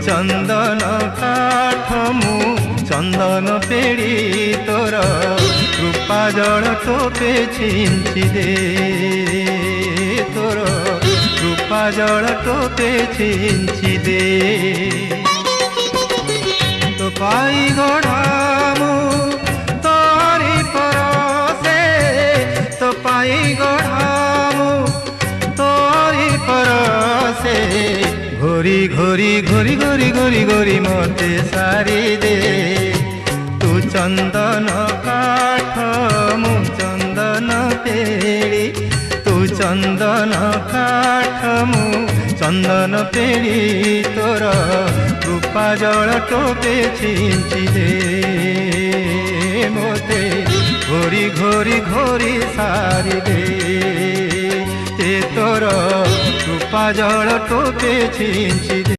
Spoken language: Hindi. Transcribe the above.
चंदन काठ मु चंदन पेड़ी तोर कृपा जल टोपे छिंची दे तोर कृपा जल टोपे छिंची दे तो पाई गढ़ामु तोरी परसे तो पाई गढ़ामु तोरी परसे घोरी घोरी घोरी घोरी घोरी घोरी मते सारी दे तू चंदन काठ मु चंदन पेड़ी तू चंदन काठ मु चंदन पेड़ी तोर कृपा जल टोपे छिंची दे मोते घोरी घोरी घोरी सारी दे तोर कृपा जल टोपे छिंची दे।